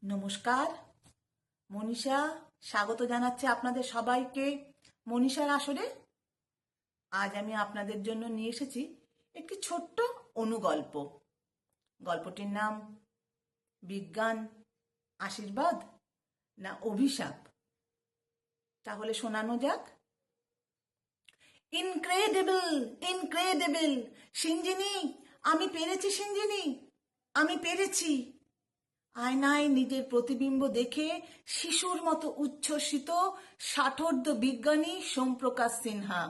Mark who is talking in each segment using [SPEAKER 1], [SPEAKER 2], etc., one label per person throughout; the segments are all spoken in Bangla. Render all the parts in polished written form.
[SPEAKER 1] নমস্কার। মনীষা স্বাগত জানাচ্ছে আপনাদের সবাইকে মনীষার আসরে। আজ আমি আপনাদের জন্য নিয়ে এসেছি একটি ছোট্ট অনুগল্প। গল্পটির নাম বিজ্ঞান আশীর্বাদ না অভিশাপ। তাহলে শোনানো যাক। Incredible, incredible. সিঞ্জিনি, আমি পেরেছি। সিঞ্জিনি, আমি পেরেছি। আয়নায় নিজের প্রতিবিম্ব দেখে শিশুর মতো উচ্ছ্বসিত ষাটোর্ধ্ব বিজ্ঞানী সোমপ্রকাশ সিনহা।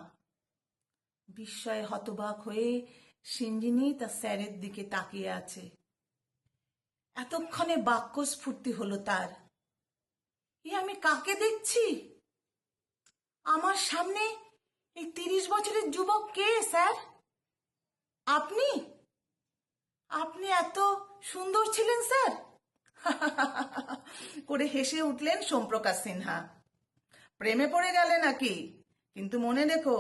[SPEAKER 1] বিস্ময়ে হতবাক হয়ে সিঞ্জিনি তার স্যারের দিকে তাকিয়ে আছে। এতক্ষণে বাক্যস্ফূর্তি হলো তার। আমি কাকে দেখছি? আমার সামনে এই 30 বছরের যুবক কে স্যার? আপনি? আপনি এত সুন্দর ছিলেন স্যার? করে হেসে উঠলেন সোমপ্রকাশ সিনহা। প্রেমে পড়ে গেলে নাকি? কিন্তু মনে রেখো,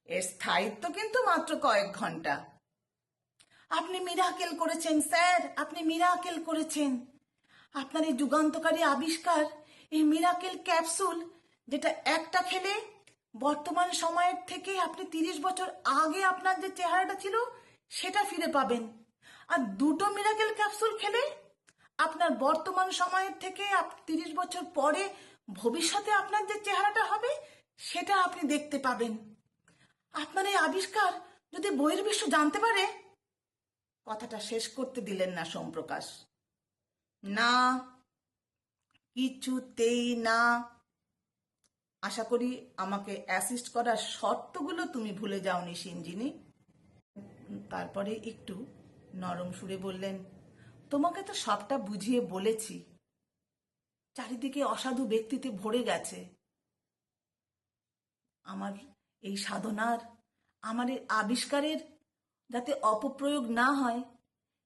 [SPEAKER 1] এর স্থায়িত্ব কিন্তু মাত্র কয়েক ঘন্টা। আপনি মিরাকেল করেছেন স্যার, আপনি মিরাকেল করেছেন। আপনার এই যুগান্তকারী আবিষ্কার, এই মিরাকেল ক্যাপসুল, যেটা একটা খেলে বর্তমান সময়ের থেকে আপনি 30 বছর আগে আপনার যে চেহারাটা ছিল সেটা ফিরে পাবেন। আর দুটো মিরাকেল ক্যাপসুল খেলে আপনার বর্তমান সময়ের থেকে 30 বছর পরে ভবিষ্যতে আপনার যে চেহারাটা হবে সেটা আপনি দেখতে পাবেন। আপনার এই আবিষ্কার যদি বহির্বিশ্ব জানতে পারে। কথাটা শেষ করতে দিলেন না সোমপ্রকাশ। না, কিছুতেই না। আশা করি আমাকে অ্যাসিস্ট করার শর্তগুলো তুমি ভুলে যাওনি সিঞ্জিনি। তারপরে একটু নরম সুরে বললেন, তোমাকে তো সবটা বুঝিয়ে বলেছি। চারিদিকে অসাধু ব্যক্তিতে ভরে গেছে। আমার এই সাধনার, আমার এই আবিষ্কারের যাতে অপপ্রয়োগ না হয়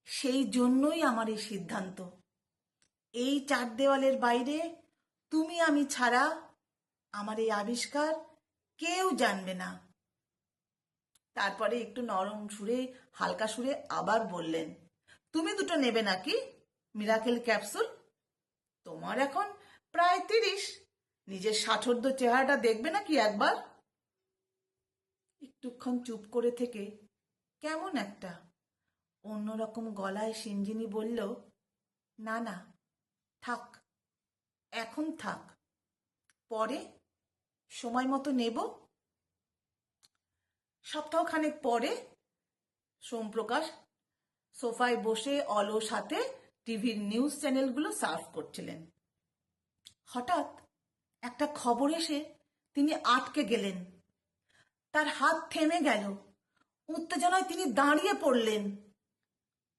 [SPEAKER 1] সেই জন্যই আমার এই সিদ্ধান্ত। এই 4 দেওয়ালের বাইরে তুমি আমি ছাড়া আমার এই আবিষ্কার কেউ জানবে না। তারপরে একটু নরম সুরে, হালকা সুরে আবার বললেন, তুমি দুটো নেবে নাকি মিরাকেল ক্যাপসুল? তোমার এখন প্রায় 30, নিজের ষাটোর্ধ্ব চেহারাটা দেখবে নাকি একবার? একটুক্ষণ চুপ করে থেকে কেমন একটা অন্যরকম গলায় সিঞ্জিনি বলল, না না, থাক, এখন থাক, পরে সময় মতো নেব। সপ্তাহখানেক পরে সোমপ্রকাশ সোফায় বসে অলস হাতে টিভির নিউজ চ্যানেলগুলো সার্ভ করছিলেন। হঠাৎ একটা খবর এসে তিনি আটকে গেলেন। তার হাত থেমে গেল। উত্তেজনায় তিনি দাঁড়িয়ে পড়লেন।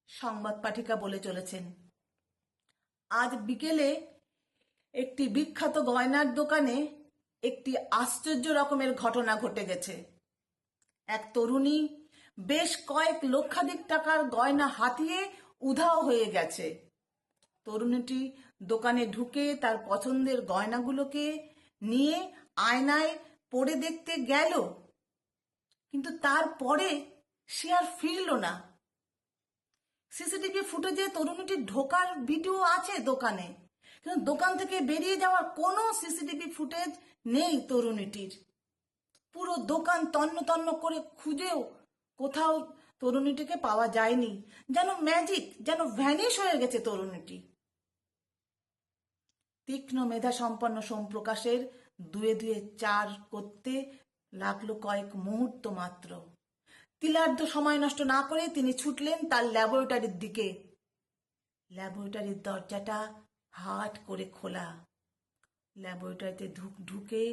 [SPEAKER 1] সংবাদ পাঠিকা বলে চলেছেন, আজ বিকেলে একটি বিখ্যাত গয়নার দোকানে একটি আশ্চর্য রকমের ঘটনা ঘটে গেছে। এক তরুণী বেশ কয়েক লক্ষাধিক টাকার গয়না হাতিয়ে উধাও হয়ে গেছে। তরুণীটি দোকানে ঢুকে তার পছন্দের গয়নাগুলোকে নিয়ে আয়নায় পরে দেখতে গেল, কিন্তু তারপরে সে আর ফিরল না। সিসিটিভি ফুটেজে তরুণীটির ঢোকার ভিডিও আছে দোকানে, কিন্তু দোকান থেকে বেরিয়ে যাওয়ার কোনো সিসিটিভি ফুটেজ নেই তরুণীটির। পুরো দোকান তন্ন তন্ন করে খুঁজেও কোথাও তরুণীটিকে পাওয়া যায়নি। যেন ম্যাজিক, যেন ভ্যানিশ হয়ে গেছে তরুণীটি। তীক্ষ্ণ মেধা সম্পন্ন সোমপ্রকাশের দুয়ে দুয়ে 4 করতে লাগলো কয়েক মুহূর্ত মাত্র। তিলার্ধ সময় নষ্ট না করে তিনি ছুটলেন তার ল্যাবরেটরির দিকে। ল্যাবরেটরির দরজাটা হাট করে খোলা। ল্যাবরেটরিতে ঢুকে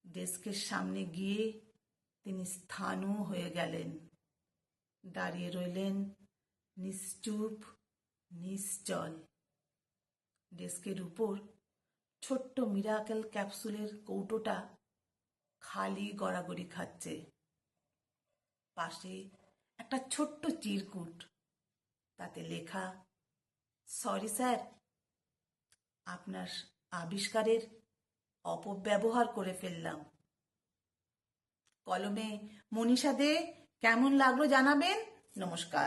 [SPEAKER 1] ডেস্কের সামনে গিয়ে তিনি স্থাণু হয়ে গেলেন। দাঁড়িয়ে রইলেন নিশ্চুপ, নিশ্চল। ডেস্কের উপর ছোট্ট মিরাকেল ক্যাপসুলের কৌটোটা খালি গড়াগড়ি খাচ্ছে। পাশে একটা ছোট্ট চিরকুট, তাতে লেখা, সরি স্যার, আপনার আবিষ্কারের অপব্যবহার করে ফেললাম। কলমে মনীষা দে। কেমন লাগলো জানাবেন। নমস্কার।